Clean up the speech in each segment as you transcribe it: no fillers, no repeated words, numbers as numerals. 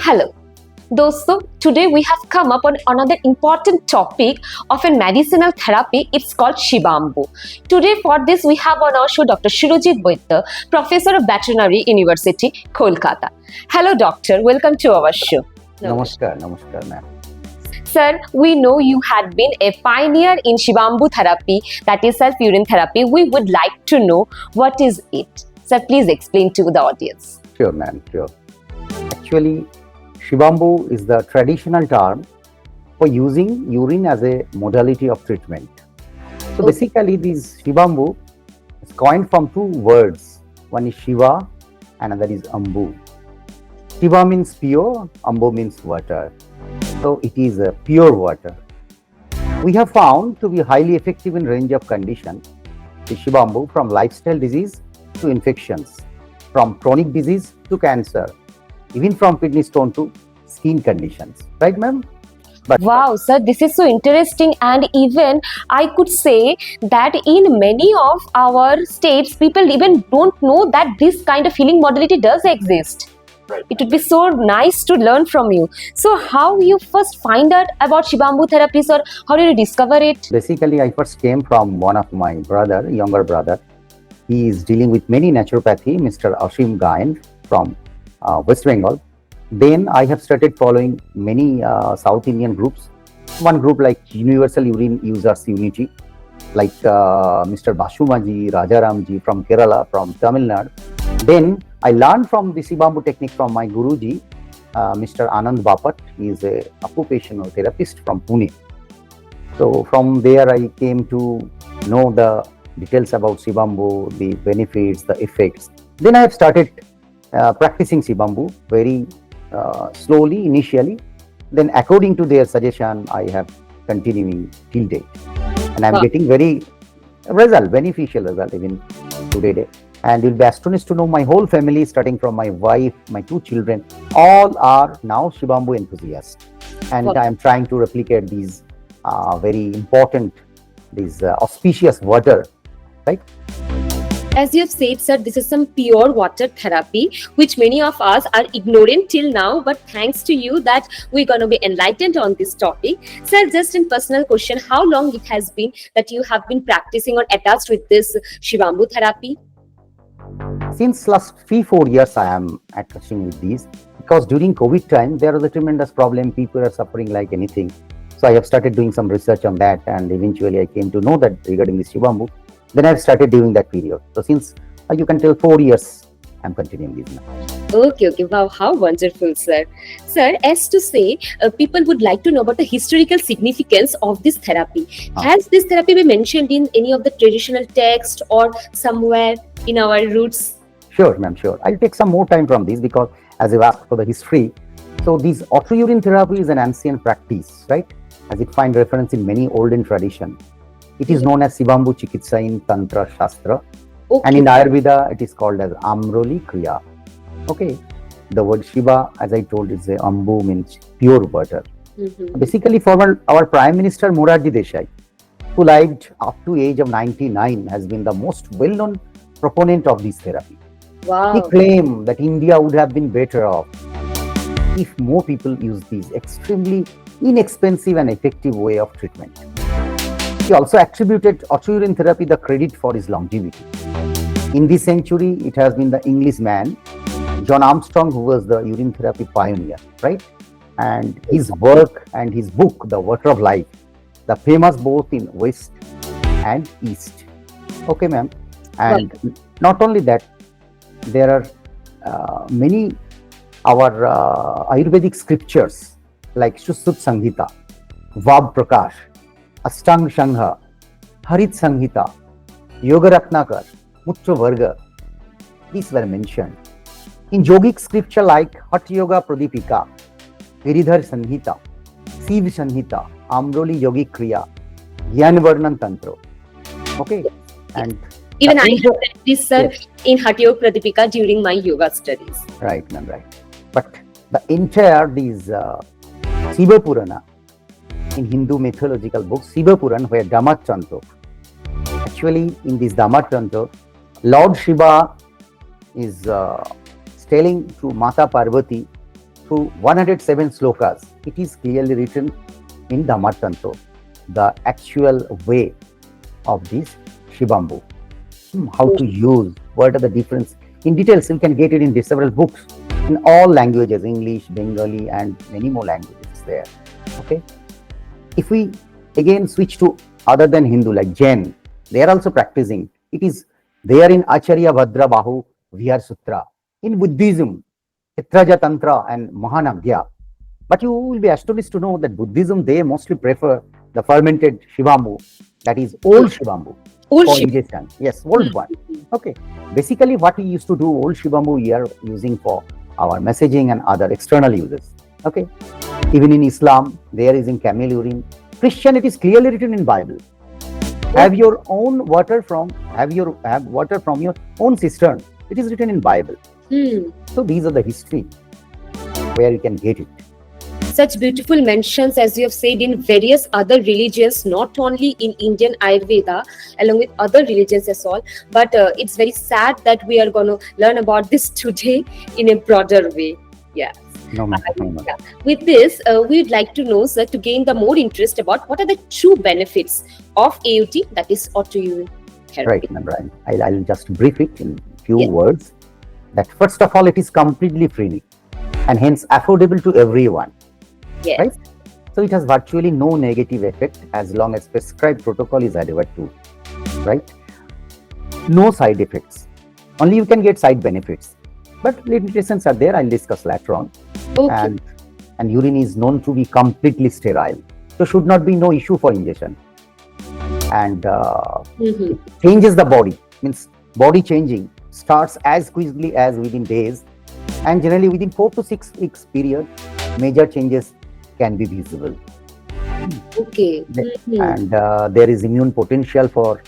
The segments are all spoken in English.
Hello. Dosto, today we have come up on another important topic of a medicinal therapy. It's called Shivambu. Today for this we have on our show Dr. Shirojit Boitya, Professor of Veterinary University, Kolkata. Hello doctor, welcome to our show. Namaskar, ma'am. Sir, we know you had been a pioneer in Shivambu therapy, that is self-urine therapy. We would like to know what is it. Sir, please explain to the audience. Sure, ma'am, sure. Actually, Shivambu is the traditional term for using urine as a modality of treatment. So basically, this Shivambu is coined from two words. One is Shiva, another is Ambu. Shiva means pure, Ambu means water. So it is pure water. We have found to be highly effective in range of conditions. The Shivambu from lifestyle disease to infections, from chronic disease to cancer, even from kidney stone to skin conditions. Right, ma'am? Wow, sir, this is so interesting, and even I could say that in many of our states, people even don't know that this kind of healing modality does exist. Right. It would be so nice to learn from you. So, how you first find out about Shivambu therapies, or how did you discover it? Basically, I first came from one of my younger brother. He is dealing with many naturopathy, Mr. Ashim Gayan from West Bengal. Then I have started following many South Indian groups. One group like Universal Urine Users Unity, like Mr. Basumaji, Rajaramji from Kerala, from Tamil Nadu. Then I learned from the Shivambu technique from my Guruji, Mr. Anand Bapat. He is a occupational therapist from Pune. So from there I came to know the details about Shivambu, the benefits, the effects. Then I have started practicing Shivambu very slowly initially. Then according to their suggestion, I have continuing till date. And I'm getting very beneficial result even today. And you'll be astonished to know my whole family, starting from my wife, my two children, all are now Shivambu enthusiasts. And I am trying to replicate these very important, these auspicious water, right? As you have said, sir, this is some pure water therapy, which many of us are ignorant till now, but thanks to you that we're going to be enlightened on this topic. Sir, just in personal question, how long it has been that you have been practicing or attached with this Shivambu therapy? Since last 3-4 years, I am attaching with these, because during COVID time, there was a tremendous problem. People are suffering like anything. So I have started doing some research on that, and eventually I came to know that regarding this Shivambu. Then I've started during that period. So since you can tell 4 years, I'm continuing this now. Okay. Wow, how wonderful, sir. Sir, as to say, people would like to know about the historical significance of this therapy. Has this therapy been mentioned in any of the traditional text or somewhere in our roots? Sure, ma'am, sure. I'll take some more time from this because as you asked for the history, so this auto-urine therapy is an ancient practice, right? As it finds reference in many olden traditions. It is known as Shivambu Chikitsa in Tantra Shastra. Okay. And in Ayurveda, it is called as Amroli Kriya. Okay. The word Shiva, as I told, is a Ambu, means pure water. Basically, former our Prime Minister Morarji Desai, who lived up to age of 99, has been the most well-known proponent of this therapy. Wow. He claimed that India would have been better off if more people use this extremely inexpensive and effective way of treatment. He also attributed auto-urine therapy the credit for his longevity. In this century, it has been the Englishman, John Armstrong, who was the urine therapy pioneer, right? And his work and his book, The Water of Life, the famous both in West and East. Okay, ma'am. And not only that, there are many our Ayurvedic scriptures like Shusut Sanghita, Vab Prakash, Ashtang Shangha, Harit Sanghita, Yoga Ratnakar, Mutra Varga, these were mentioned. In yogic scripture like Hatha Yoga Pradipika, Giridhar Sanhita, Siv Sanhita, Amroli Yogic Kriya, Gyan Varnan Tantra. Okay. And even I have read this, sir, in Hatha Yoga Pradipika during my yoga studies. Right, ma'am, right. But the entire these Shiva Purana, in Hindu mythological books, Shiva Puran, where Dhamachanto. Actually, in this Dhamachanto, Lord Shiva is telling to Mata Parvati through 107 slokas. It is clearly written in Dhammatantra, the actual way of this Shivambu. How to use, what are the difference. In details, you can get it in several books in all languages, English, Bengali, and many more languages there. Okay. If we again switch to other than Hindu, like Jain, they are also practicing. It is there in Acharya Bhadra Bahu Vihar Sutra. In Buddhism, Chitraja Tantra and Mahanagya. But you will be astonished to know that Buddhism, they mostly prefer the fermented Shivambu, that is old Shivambu, Old for ship. ingestion. Yes, old one. Okay. Basically, what we used to do, old Shivambu, we are using for our messaging and other external uses. Okay. Even in Islam, they are using camel urine. Christianity is clearly written in Bible. Have your own water from have water from your own cistern. It is written in Bible. So these are the history where you can get it. Such beautiful mentions, as you have said, in various other religions, not only in Indian Ayurveda, along with other religions as well. But it's very sad that we are going to learn about this today in a broader way. Yeah. No, ma'am. Yeah. With this, we'd like to know, sir, to gain the more interest about what are the true benefits of AUT, that is auto-urine therapy. Right, ma'am. Right. I'll just brief it in few Yeah. words. That first of all, it is completely free and hence affordable to everyone. Yes. Right? So it has virtually no negative effect as long as prescribed protocol is adhered to. Right? No side effects. Only you can get side benefits. But limitations are there. I'll discuss later on. Okay. And urine is known to be completely sterile. So should not be no issue for ingestion. And it changes the body. Means body changing starts as quickly as within days. And generally within 4 to 6 weeks period, major changes can be visible. Okay. And there is immune potential for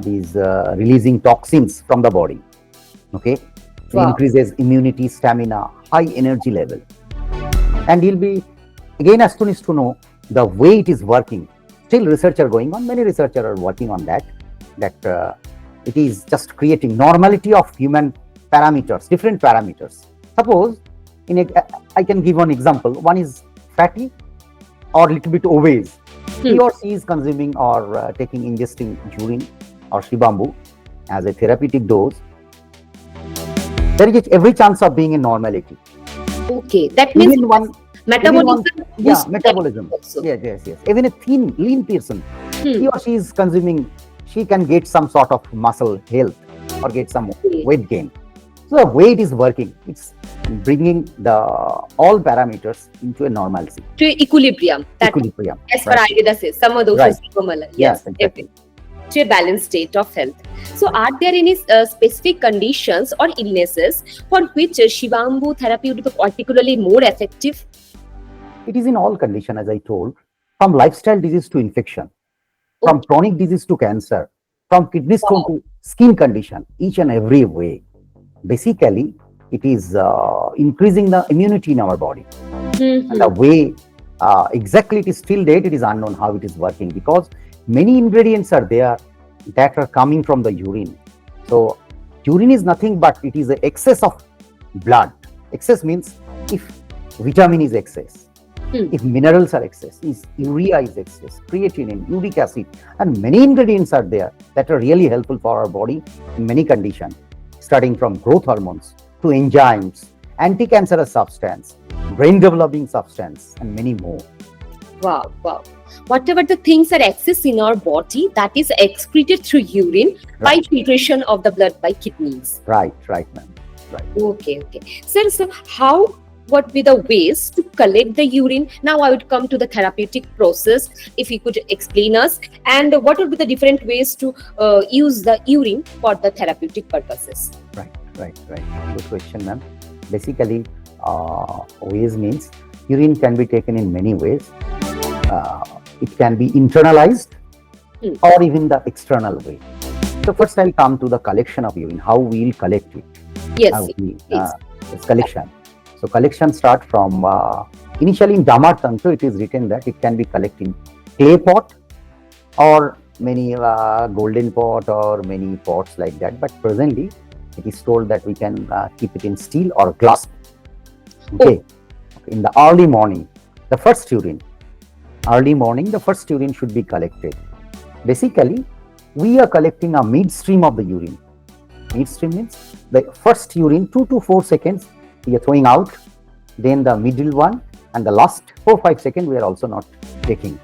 these releasing toxins from the body. Okay. It Wow. increases immunity, stamina, high energy level. And you'll be again astonished to know the way it is working. Still research are going on. Many researchers are working on that. It is just creating normality of human parameters, different parameters. Suppose I can give one example. One is fatty or little bit obese. He or she is consuming or ingesting urine or Shivambu as a therapeutic dose. There is every chance of being in normality. Okay. That means metabolism. Yeah, metabolism. Also. Yes. Even a thin, lean person, he or she is consuming, she can get some sort of muscle health or get some weight gain. So the way it is working, it's bringing all parameters into a normalcy. To equilibrium. Equilibrium. As per Ayurveda says, samadosha Right. sigamala. Yes, exactly. To a balanced state of health. So, are there any specific conditions or illnesses for which Shivambu therapy would be particularly more effective? It is in all conditions, as I told, from lifestyle disease to infection, from chronic disease to cancer, from kidney stone to skin condition, each and every way. Basically, it is increasing the immunity in our body. And the way exactly it is still date, it is unknown how it is working, because many ingredients are there that are coming from the urine. So urine is nothing but it is an excess of blood. Excess means if vitamin is excess, if minerals are excess, if urea is excess, creatinine, uric acid, and many ingredients are there that are really helpful for our body in many conditions, starting from growth hormones to enzymes, anti-cancerous substance, brain developing substance, and many more. Wow. Whatever the things are excess in our body, that is excreted through urine by filtration of the blood by kidneys. Right, ma'am. Right. Okay. Sir, so what be the ways to collect the urine? Now I would come to the therapeutic process. If you could explain us, and what would be the different ways to use the urine for the therapeutic purposes? Right. Good question, ma'am. Basically, ways means urine can be taken in many ways. It can be internalized or even the external way. So first I'll come to the collection of urine, how we'll collect it. Yes. It's collection. So collection start from, initially in Dhammatantra it is written that it can be collected in clay pot or many golden pot or many pots like that. But presently it is told that we can keep it in steel or glass. Okay. In the early morning, the first urine, early morning, the first urine should be collected. Basically, we are collecting a midstream of the urine. Midstream means the first urine, 2 to 4 seconds, we are throwing out, then the middle one, and the last 4-5 seconds, we are also not taking.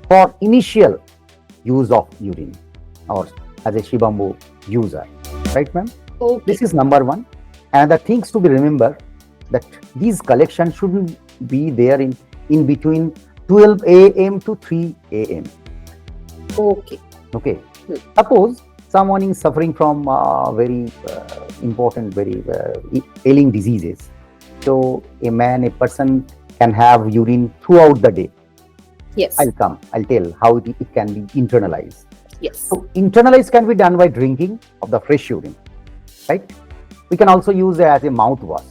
For initial use of urine or as a Shivambu user, right, ma'am? Okay. This is number one. And the things to be remembered that these collections shouldn't be there in between 12 a.m. to 3 a.m. Okay. Okay. Hmm. Suppose someone is suffering from very important, very ailing diseases. So a person can have urine throughout the day. Yes. I'll tell how it can be internalized. Yes. So internalized can be done by drinking of the fresh urine, right? We can also use it as a mouthwash,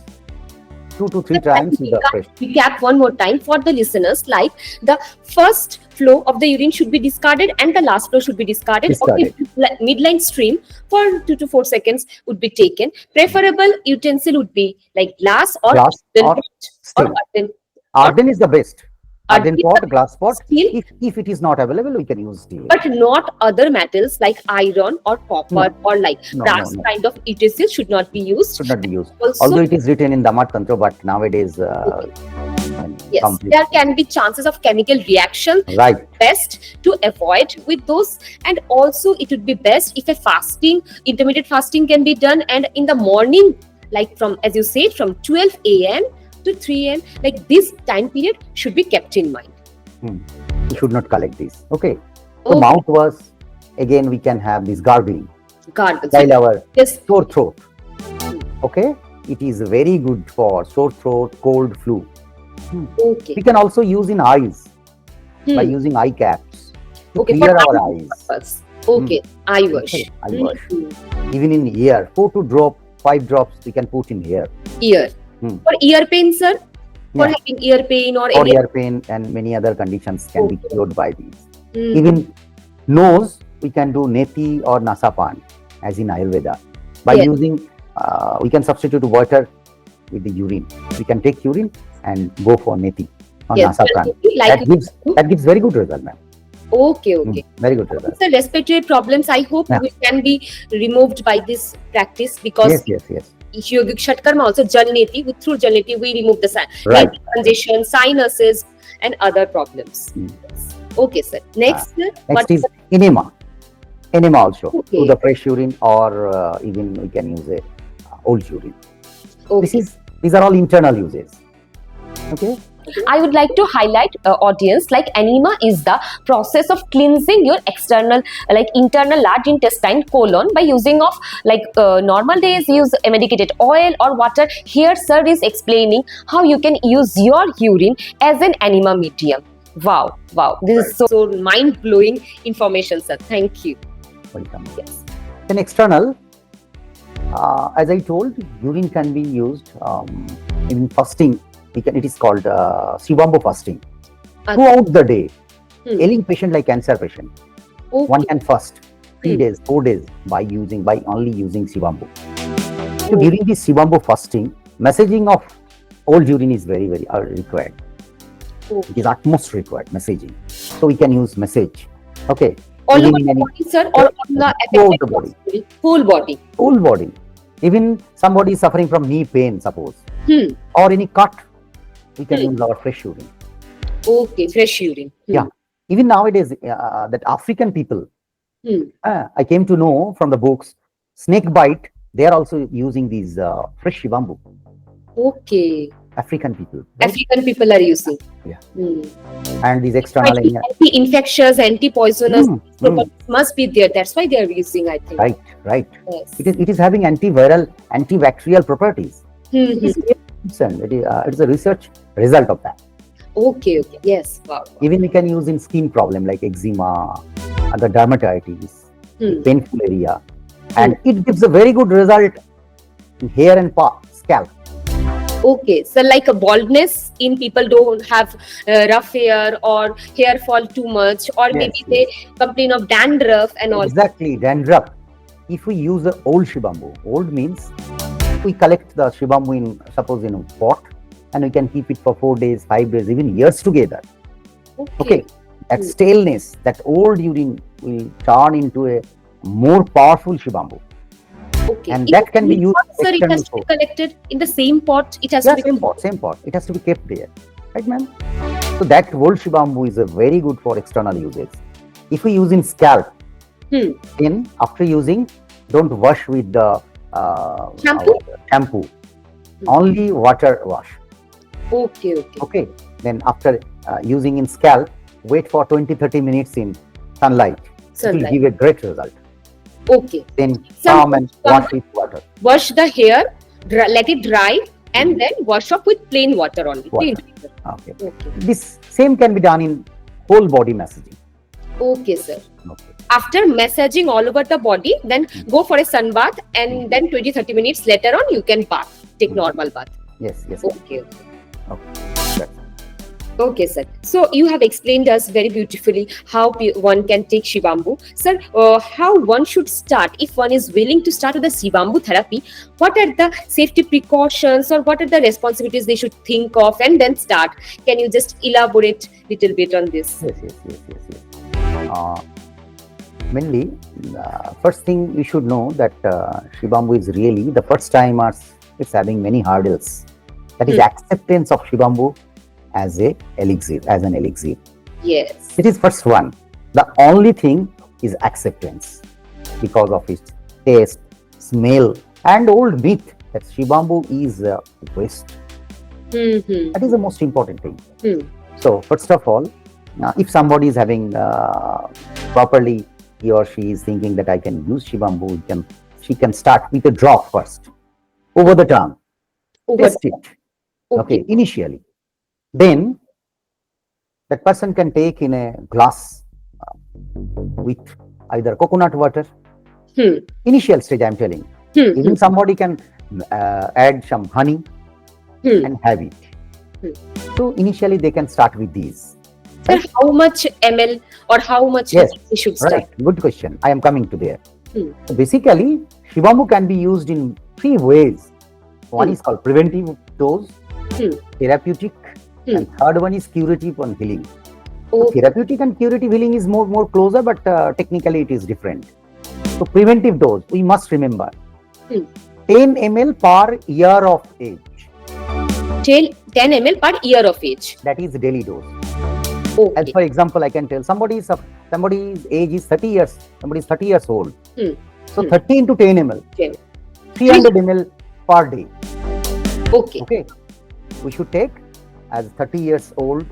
2 to 3 times with the fresh. Recap one more time for the listeners, like the first flow of the urine should be discarded and the last flow should be discarded. Discarded. Okay, midline stream for 2 to 4 seconds would be taken. Preferable utensil would be like glass or Glass or steel. earthen. Earthen is the best. Earthen Earthen pot, glass pot. Steel, If it is not available, we can use steel. but not other metals like iron or copper or like brass No. kind of utensil should not be used. Should not be used. Also, Although it is written in Dhamma Tantra, but nowadays, yes, complete. there can be chances of chemical reaction. Right. Best to avoid with those, and also it would be best if a intermittent fasting can be done, and in the morning, like from, as you said, from 12 a.m. to 3 a.m., like this time period should be kept in mind. We should not collect this. Okay. So Okay. mouthwash, again, we can have this gargling Gargles. while our Yes. sore throat. Okay. It is very good for sore throat, cold, flu. Okay. We can also use in eyes by Hmm. using eye caps to Okay, clear for our eye eyes. purpose. Okay. Eye wash. Okay, eye wash. Hmm. Even in ear, 5 drops we can put in ear. Ear. Hmm. For ear pain, sir? For Yeah. having ear pain or Or any. ear pain and many other conditions can be Okay. cured by these. Hmm. Even nose, we can do neti or nasapan, as in Ayurveda. By Yes. using, we can substitute water with the urine. We can take urine and go for neti or Yes, nasapan. like That gives very good result, ma'am. okay, okay. Very good result. The respiratory problems, I hope, Yeah. which can be removed by this practice, because Yes. yogic shatkarma also jalneti, through jalneti we remove the Right. congestion, sinuses and other problems. Hmm. Yes. Okay, sir. Next, sir, Next is enema. Enema also. Okay. Through the fresh urine, or even we can use a old urine. okay. These are all internal uses. Okay. I would like to highlight audience, like enema is the process of cleansing your external, like internal large intestine colon by using of normal days use a medicated oil or water. Here sir is explaining how you can use your urine as an enema medium. Wow, this is so mind-blowing information, sir. Thank you. Welcome. Yes. Then external, as I told, urine can be used in fasting. It is called Shivambu fasting. Throughout the day, ailing patient like cancer patient, Okay. one can fast 3 days, 4 days by only using Shivambu. So during this Shivambu fasting, messaging of old urine is very required. Okay. It is utmost required messaging. So we can use message. Okay. All Even over in the any- body, sir, or on the Throughout affected the body. body? Whole body. Whole body. Even somebody is suffering from knee pain, suppose, or any cut, we can use our fresh urine. Okay, fresh urine. Yeah. Even nowadays, that African people, I came to know from the books, snake bite, they are also using these fresh Shivambu. Okay. African people. Right? African people are using. Yeah. Hmm. And these external. Anti-infectious, anti-poisonous Mm. must be there. That's why they are using, I think. Right. Yes. It is having antiviral, antibacterial properties. Mhm. It is a research result of that. Okay. Yes. Wow. Even we can use in skin problem like eczema, other dermatitis, painful area, and it gives a very good result in hair and scalp. Okay. So like a baldness in people don't have rough hair or hair fall too much, or maybe they complain of dandruff and all. Exactly, dandruff. If we use the old Shivambu, old means we collect the Shivambu in a pot, and we can keep it for 4 days, 5 days, even years together. Okay. Okay, that Hmm. staleness, that old urine will turn into a more powerful Shivambu, Okay. and In that the can be same used pot, sir, it has external to be source. collected in the same pot. It has to Yeah, be. same pot, same pot. It has to be kept there, right, ma'am? So that old Shivambu is a very good for external uses. If we use in scalp, Hmm. then after using, don't wash with the Shampoo. our shampoo. Only water wash. Okay. Okay. Okay. Then after using in scalp, wait for 20-30 minutes in sunlight. It will Sunlight. give a great result. Okay. Then Some come and wash with water. wash the hair, let it dry, and Mhm. then wash off with plain water only. Plain Water. water. Okay. Okay. This same can be done in whole body massaging. Okay, sir. Okay. After massaging all over the body, then go for a sun bath, and then 20-30 minutes later on, you can bath. Take normal bath. Yes. Yes. Okay. Okay. That's Okay, sir. So you have explained us very beautifully how one can take Shivambu. Sir, how one should start if one is willing to start with the Shivambu therapy. What are the safety precautions or what are the responsibilities they should think of and then start? Can you just elaborate a little bit on this? yes. Mainly, first thing you should know that Shivambu is really the first timers. It's having many hurdles. That is acceptance of Shivambu as a elixir, as an elixir. Yes. It is first one. The only thing is acceptance because of its taste, smell, and old myth that Shivambu is waste. Mm-hmm. That is the most important thing. Hmm. So, first of all, if somebody is having properly, he or she is thinking that I can use Shivambu, she can start with a drop first over the tongue. Over. Test it. Okay, initially. Then that person can take in a glass with either coconut water. Initial stage, I'm telling. Even somebody can add some honey and have it. So initially they can start with these. Sir, how much ml or how much Yes, we should start? right. Good question. I am coming to there. So basically, Shivambu can be used in 3 ways. One is called preventive dose, therapeutic, and third one is curative and healing. So therapeutic and curative healing is more closer, but technically it is different. So preventive dose, we must remember 10 ml per year of age. 10 ml per year of age. That is daily dose. Okay. As for example, I can tell somebody's age is 30 years, somebody is 30 years old. So 30 into 10 ml, 300 ml per day. Okay. We should take, as 30 years old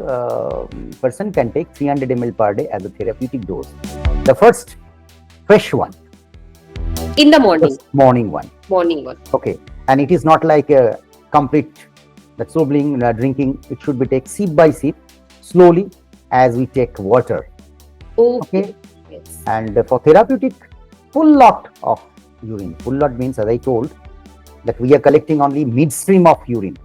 person can take 300 ml per day as a therapeutic dose. The first fresh one. In the morning. First morning one. Morning one. Okay. And it is not like a complete that sobering drinking. It should be take sip by sip, slowly as we take water. Okay. Yes. And for therapeutic, full lot of urine. Full lot means, as I told, that we are collecting only midstream of urine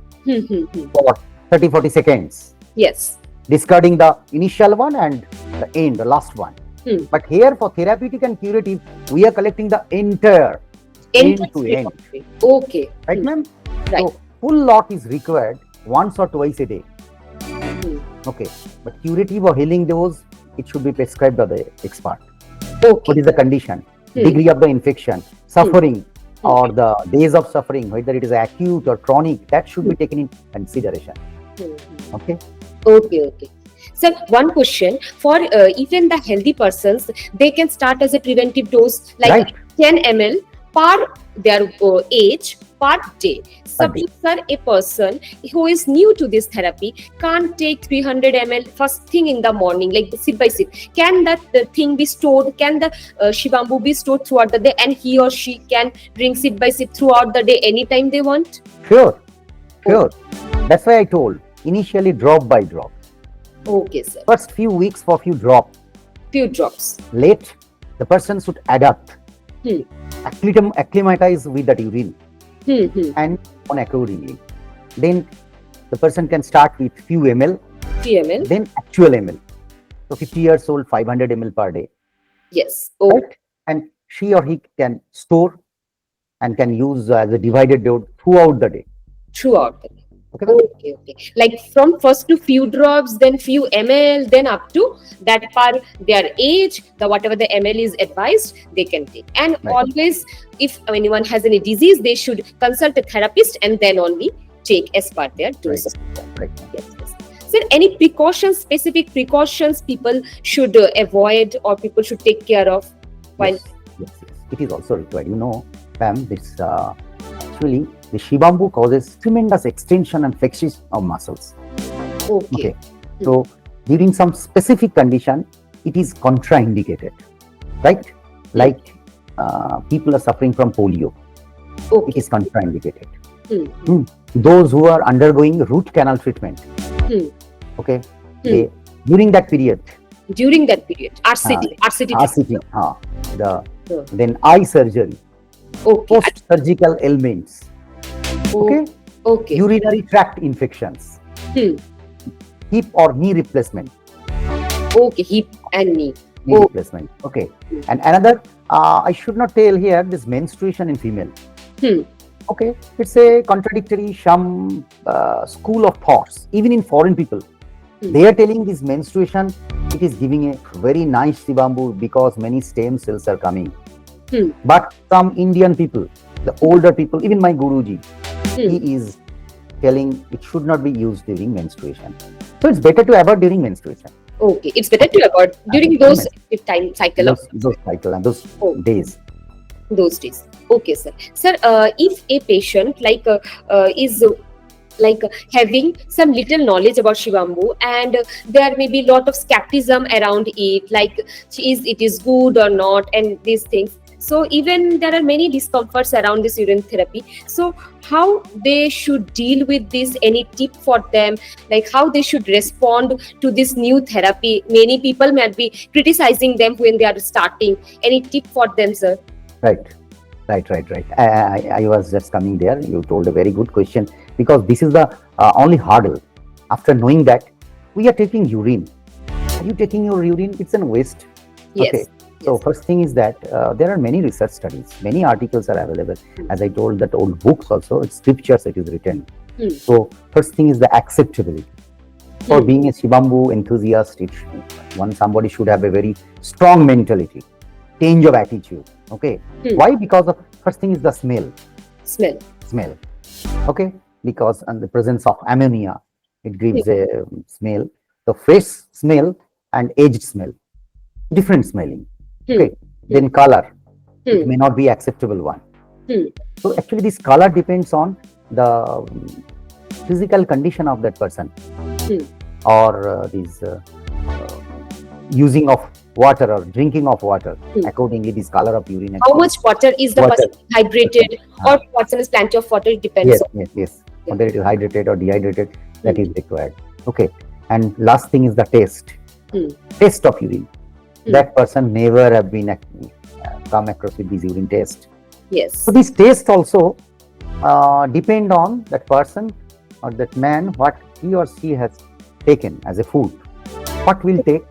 for 30-40 seconds. Yes. Discarding the initial one and the end, the last one. But here for therapeutic and curative, we are collecting the entire end to end. Okay. Right, ma'am? Right. So full lot is required once or twice a day. Okay. But curative or healing dose, it should be prescribed by the expert. Okay. What is the condition, degree of the infection, suffering, or the days of suffering, whether it is acute or chronic, that should be taken in consideration. Okay. Okay. Sir, one question for even the healthy persons, they can start as a preventive dose like 10 ml per their age per day. Suppose, sir, a person who is new to this therapy can't take 300 ml first thing in the morning, like sip by sip. Can that thing be stored? Can the Shivambu be stored throughout the day, and he or she can drink sip by sip throughout the day anytime they want? Sure. That's why I told initially drop by drop. Okay, sir. First few weeks for few drops. Late, the person should adapt, acclimatize with that urine, and on accordingly. Then the person can start with few ml, then actual ml. So 50 years old, 500 ml per day. Yes. Right? And she or he can store and can use as a divided dose throughout the day. Okay, Okay, okay. Like from first to few drops, then few ml, then up to that par their age, the whatever the ml is advised, they can take. And right, always, if anyone has any disease, they should consult a therapist and then only take as per their right, dose. right. Yes, yes. So, any precautions, specific precautions people should avoid or people should take care of while? Yes, yes, yes. It is also required. Pam, this actually the Shivambu causes tremendous extension and flexion of muscles. Okay. Okay, so during some specific condition, it is contraindicated, right? Like people are suffering from polio, it Okay. is contraindicated. Hmm. Those who are undergoing root canal treatment, Hmm. okay, they during that period, During that period, RCT. RCT, Huh. then eye surgery, Okay. post-surgical ailments, okay, Okay. urinary tract infections, Hmm. hip or knee replacement, Okay. Hip and knee. knee replacement, okay. And another, I should not tell here, this menstruation in female. Hmm. Okay, it's a contradictory some school of thoughts. Even in foreign people, they are telling this menstruation, it is giving a very nice Shivambu because many stem cells are coming. But some Indian people, the older people, even my Guruji, he is telling it should not be used during menstruation. So it's better to avoid during menstruation. Okay, it's better to avoid during those time cycle of Those cycle and those days. Those days. Okay, sir. Sir, if a patient is having some little knowledge about Shivambu and there may be a lot of skepticism around it, like it is good or not, and these things. So even there are many discomforts around this urine therapy. So how they should deal with this? Any tip for them? Like how they should respond to this new therapy? Many people might be criticizing them when they are starting. Any tip for them, sir? Right. I was just coming there. You told a very good question because this is the only hurdle. After knowing that we are taking urine, are you taking your urine? It's a waste. Yes. Okay. So first thing is that there are many research studies, many articles are available. As I told, that old books also, it's scriptures it is written. So first thing is the acceptability. For being a Shivambu enthusiast, somebody should have a very strong mentality, change of attitude. Okay. Why? Because of first thing is the smell. Okay. Because and the presence of ammonia, it gives a smell. The fresh smell and aged smell, different smelling. Okay. Then color, it may not be acceptable one. So actually this color depends on the physical condition of that person or using of water or drinking of water. Accordingly, this color of urine. How much water is the person hydrated or person is plenty of water? It depends. Yes. Whether it is hydrated or dehydrated, that is required. Okay. And last thing is the taste. Taste of urine. That person never have been come across with this urine taste. Yes. So this taste also depend on that person or that man, what he or she has taken as a food. What will take,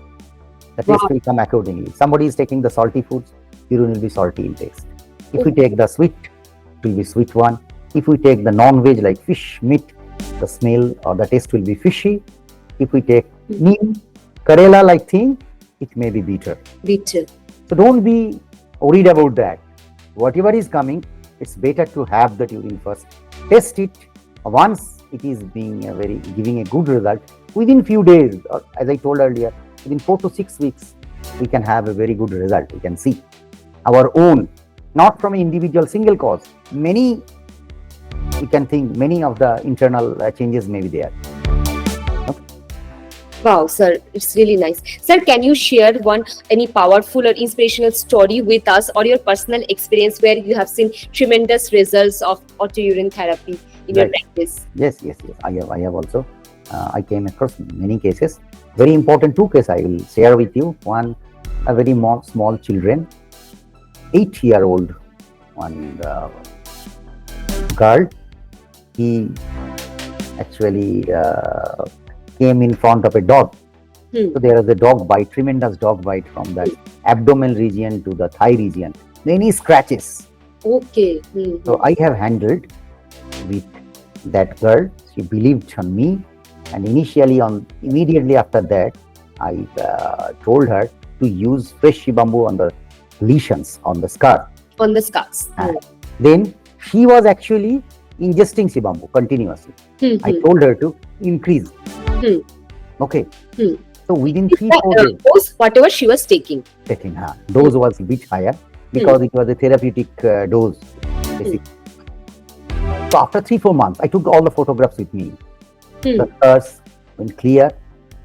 the taste will come accordingly. Somebody is taking the salty foods, urine will be salty in taste. If we take the sweet, it will be sweet one. If we take the non-veg like fish, meat, the smell or the taste will be fishy. If we take neem, Karela like thing, it may be bitter. So don't be worried about that. Whatever is coming, it's better to have that urine first. Test it. Once it is being giving a good result, within few days, or as I told earlier, within 4 to 6 weeks, we can have a very good result. We can see our own, not from an individual single cause. We can think many of the internal changes may be there. Wow, sir, it's really nice. Sir, can you share any powerful or inspirational story with us or your personal experience where you have seen tremendous results of auto-urine therapy in your practice? Yes. I have also. I came across many cases. Very important 2 cases I will share with you. One, a very small children, 8-year-old, one girl. He actually came in front of a dog. So there is a dog bite, tremendous dog bite from the abdominal region to the thigh region. Many scratches. Okay. So I have handled with that girl. She believed on me, and immediately after that, I told her to use fresh Shivambu on the lesions on the scar. On the scars. And then she was actually ingesting Shivambu continuously. I Hmm. told her to increase. Hmm. Okay. Hmm. So within It's 3-4 like, days, dose, whatever she was taking. taking her dose was a bit higher because it was a therapeutic dose. Basically. So after 3-4 months, I took all the photographs with me. Hmm. The scars went clear.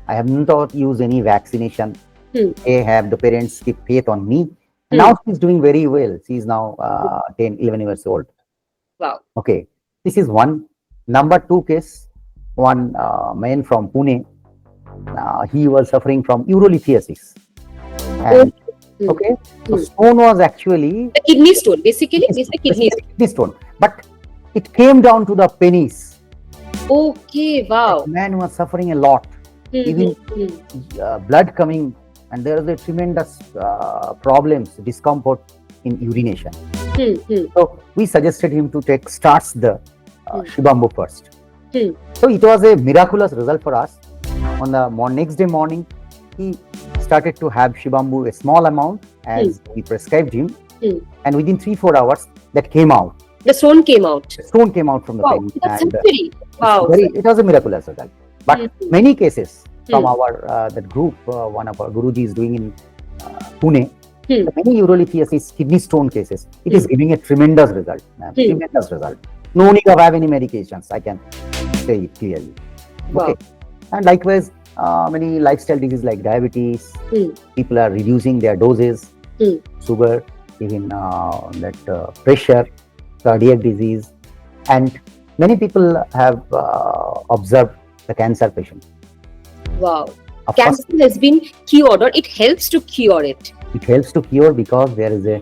I have not used any vaccination. The parents keep faith on me. And now she's doing very well. She's now 10, 11 years old. Wow. Okay. This is one. Number two case, one man from Pune. He was suffering from urolithiasis. And okay, so stone was actually The kidney stone, basically. This is the kidney stone. kidney stone, but it came down to the penis. Okay, wow. The man was suffering a lot, even blood coming, and there was a tremendous problems, discomfort in urination. So we suggested him to start the Shivambu first. So it was a miraculous result for us. On the next day morning, he started to have Shivambu a small amount as we prescribed him, and within 3-4 hours that came out. The stone came out. The stone came out from the Wow, penis. that's And very wow. it was a miraculous result. But many cases from our that group, one of our Guruji is doing in Pune, many urolithiasis kidney stone cases, it is giving a tremendous result. Tremendous result. No need to have any medications, I can say it clearly. Wow. Okay. And likewise, many lifestyle diseases like diabetes, people are reducing their doses, sugar, even that pressure, cardiac disease, and many people have observed the cancer patient. Wow. Of course, Cancer has been cured, or it helps to cure it. it helps to cure because there is a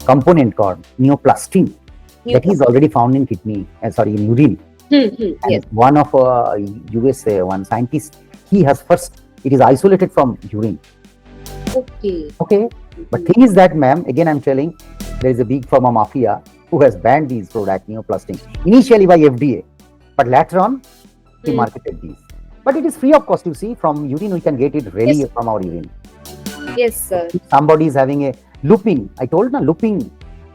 component called neoplastin that is already found in kidney, in urine. And Yes. one of USA, one scientist, it is isolated from urine. Okay. Okay, but thing is that, ma'am, again I'm telling, there is a big pharma mafia who has banned these products, neoplastin, initially by FDA, but later on he marketed these. But it is free of cost. You see, from urine we can get it really from our urine. Yes, sir. If somebody is having a looping, I told na looping,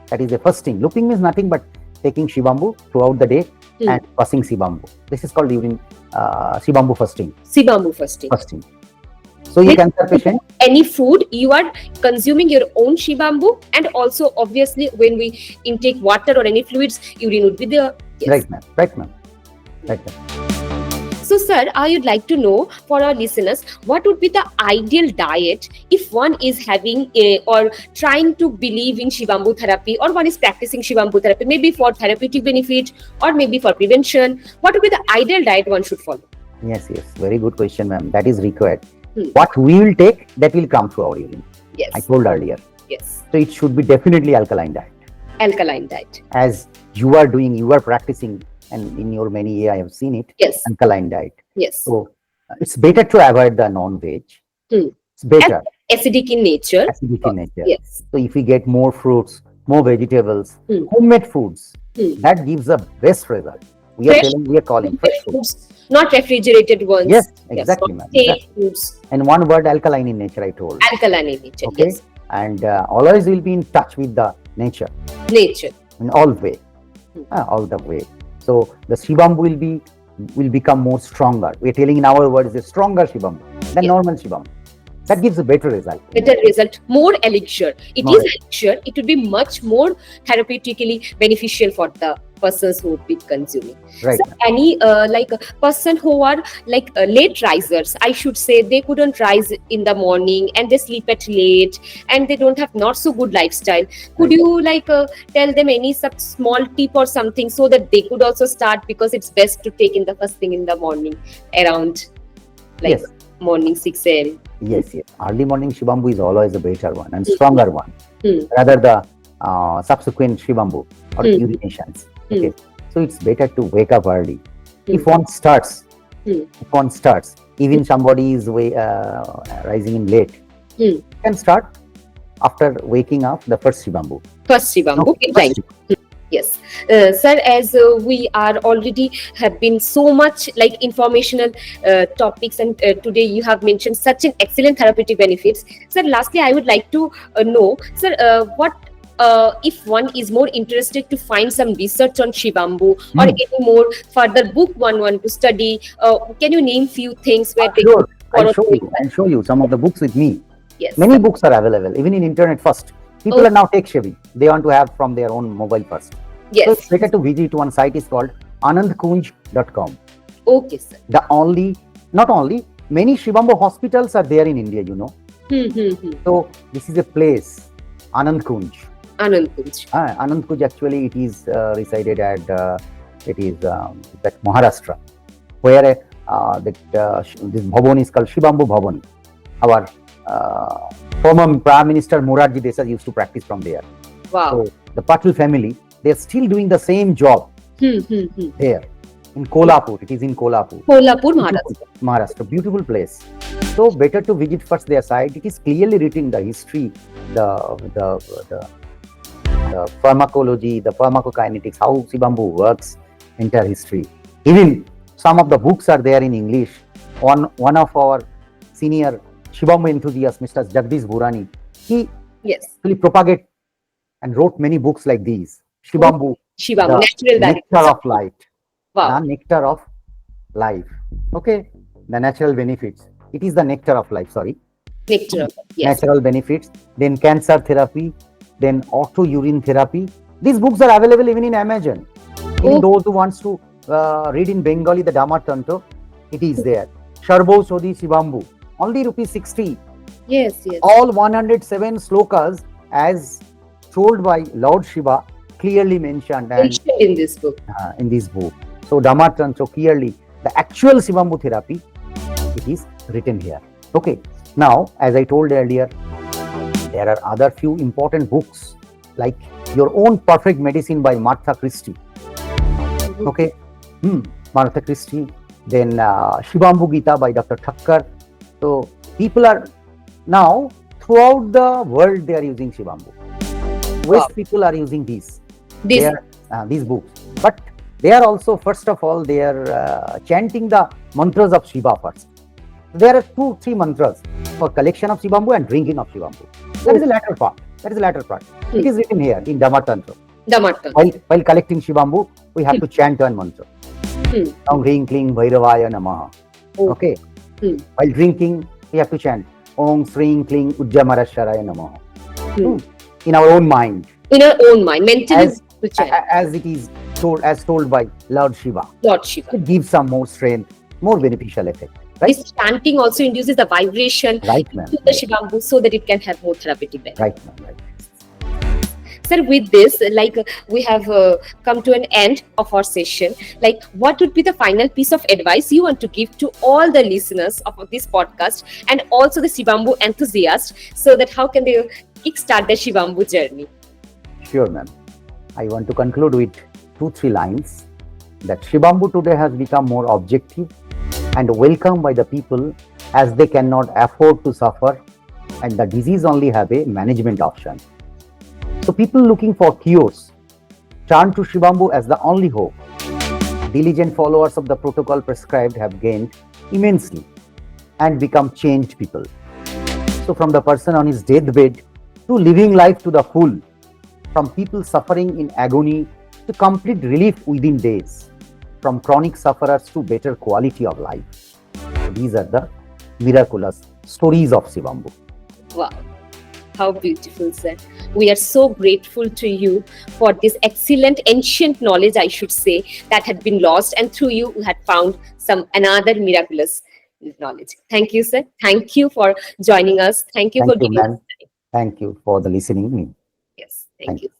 that is a fasting. Looping means nothing but taking Shivambu throughout the day and fasting Shivambu. This is called urine Shivambu fasting. Shivambu fasting. Fasting. So you cancer patient, Any food, you are consuming your own Shivambu, and also obviously when we intake water or any fluids, urine would be there. Yes. right, ma'am. Right, ma'am. Right, ma'am. So, sir, I would like to know for our listeners, what would be the ideal diet if one is having or trying to believe in Shivambu therapy, or one is practicing Shivambu therapy, maybe for therapeutic benefit or maybe for prevention? What would be the ideal diet one should follow? Yes, very good question, ma'am. That is required. What we will take, that will come through our urine. Yes. I told earlier. Yes. So it should be definitely alkaline diet. Alkaline diet. As you are doing, you are practicing, and in your many years I have seen it. Yes. Alkaline diet. Yes. So it's better to avoid the non-veg. It's better. Acidic in nature. Acidic in nature. Yes. So if we get more fruits, more vegetables, homemade foods, that gives the best result. We are calling fresh foods. Not refrigerated ones. Yes, exactly, ma'am. Safe foods. And one word, alkaline in nature, I told. Alkaline in nature. Okay. Yes. And always will be in touch with the nature. Nature. In all way. All the way. So the Shivambu will become more stronger. We are telling in our words, a stronger Shivambu than normal Shivambu. That gives a better result. Better result. More elixir. It is elixir. It would be much more therapeutically beneficial for the persons who would be consuming. Right. So any person who are late risers, I should say, they couldn't rise in the morning and they sleep at late and they don't have not so good lifestyle. Could you tell them any such small tip or something so that they could also start, because it's best to take in the first thing in the morning around morning 6 a.m. Yes. Early morning Shivambu is always a better one and stronger one. Rather the subsequent Shivambu or urinations. Okay. So it's better to wake up early. If one starts, even somebody is rising in late, you can start after waking up the first Shivambu. First Shivambu. Okay, right. Yes. Sir, as we are already have been so much like informational topics, and today you have mentioned such an excellent therapeutic benefits. Sir, lastly, I would like to know, sir, what if one is more interested to find some research on Shivambu or Hmm. any more further book one want to study? Can you name few things where they can Sure. I'll borrow show from you. you, sir? I'll show you some of the books with me. Yes, Many sir. books are available, even in internet first. People Oh, are now tech savvy. They want to have from their own mobile first. So it's yes. better to visit one site is called anandkunj.com. Okay, sir. The only, not only, many Shivambu hospitals are there in India, you know. Hmm. So this is a place, Anand Kunj. Anand Kunj. Anand Kunj actually it is resided at it is that Maharashtra, where this bhavan is called Shivambu Bhavan. Our former Prime Minister Morarji Desai used to practice from there. Wow. So the Patil family, they are still doing the same job there in Kolhapur. It is in Kolhapur. Kolhapur, Beautiful, Maharashtra. Maharashtra, beautiful place. So better to visit first their site. It is clearly written the history, the the the, the pharmacology, the pharmacokinetics, how Shivambu works, entire history. Even some of the books are there in English. One of our senior Shivambu enthusiasts, Mr. Jagdish Bhurani, he Yes. actually propagated and wrote many books like these. Oh, Shivambu, Shivambu, the natural nectar benefits. of light, the Wow. nectar of life. Okay, the natural benefits. It is the nectar of life. Sorry, Nectar. Yes. natural benefits. Then cancer therapy. Then auto-urine therapy. These books are available even in Amazon. Even Oh, those who wants to read in Bengali, the Dhamma Tantra, it is there. Sharbo Sodhi Shivambu, only rupees 60. yes, yes. All 107 slokas as told by Lord Shiva clearly mentioned and Mentioned in this book. in this book. So Dhamma Tantra clearly the actual Shivambu therapy it is written here. Okay. Now, as I told earlier, there are other few important books like Your Own Perfect Medicine by Martha Christie. Okay, Martha Christie. Then Shivambu Gita by Dr. Thakkar. So people are now throughout the world they are using Shivambu. West Wow. people are using these. They This. are these books, but they are also first of all they are chanting the mantras of Shiva first. There are 2-3 mantras for collection of Shivambu and drinking of Shivambu. That is the latter part. That is the latter part. It is written here in Dhamma Tantra. Damattan. While collecting Shivambu, we have to chant one mantra. Om Hring Kling Bhairavaya Namaha. Oh. Okay. Hmm. While drinking, we have to chant Om Sring Kling Ujjamarasharaya Namaha. In our own mind, In our own mind, mentally, as to chant. as it is told by Lord Shiva. Lord Shiva. It gives some more strength, more beneficial effect. Right? This chanting also induces the vibration Right, ma'am. to the Shivambu so that it can have more therapeutic benefit. Right, ma'am. Right. Sir, with this, like we have come to an end of our session. Like, what would be the final piece of advice you want to give to all the listeners of this podcast and also the Shivambu enthusiasts, so that how can they kickstart the Shivambu journey? Sure, ma'am. I want to conclude with 2-3 lines that Shivambu today has become more objective and welcome by the people as they cannot afford to suffer and the disease only have a management option. So people looking for cures turn to Shivambu as the only hope. Diligent followers of the protocol prescribed have gained immensely and become changed people. So from the person on his deathbed to living life to the full, from people suffering in agony to complete relief within days, from chronic sufferers to better quality of life. So these are the miraculous stories of Shivambu. Wow. How beautiful, sir. We are so grateful to you for this excellent ancient knowledge, I should say, that had been lost, and through you, we had found some another miraculous knowledge. Thank you, sir. Thank you for joining us. Thank you for Thank you, giving us ma'am. time. Thank you for the listening me. Yes, Thank thank you. you.